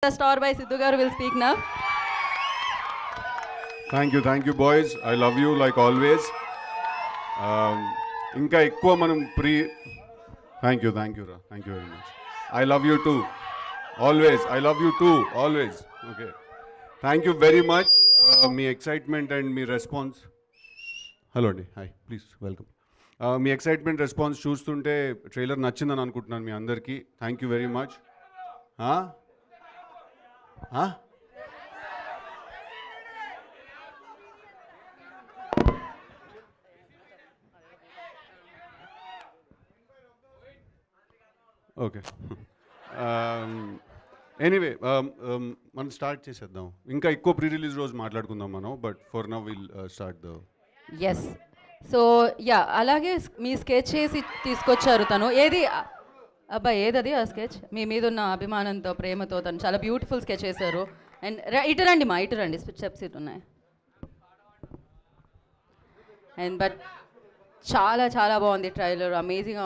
The star by Sidhu Garu will speak now. Thank you boys. I love you like always. ఇంకా ఎక్కువ మనం thank you ra. Thank you very much. I love you too. Always. I love you too. Always. Okay. Thank you very much. మీ excitement and మీ response. Hello అండి, hi, please welcome. మీ excitement response చూస్తుంటే trailer నచ్చిందని అనుకుంటున్నాను మీ అందరికీ. Thank you very much. Okay, anyway మనం స్టార్ట్ చేసేద్దాం. ఇంకా ఎక్కువ ప్రీ రిలీజ్ రోజు మాట్లాడుకుందాం మనం, but for now will start the. Yes, so yeah, అలాగే మీ స్కెచ్ చేసి తీసుకొచ్చారు తను. ఏది అబ్బాయి, ఏదది ఆ స్కెచ్? మీ మీద ఉన్న అభిమానంతో, ప్రేమతో తను చాలా బ్యూటిఫుల్ స్కెచ్ చేశారు. అండ్ ఇటు రండి మా, ఇటు రండి, స్టెప్స్ ఇటు ఉన్నాయి. అండ్ బట్ చాలా చాలా బాగుంది ట్రైలర్, అమేజింగ్.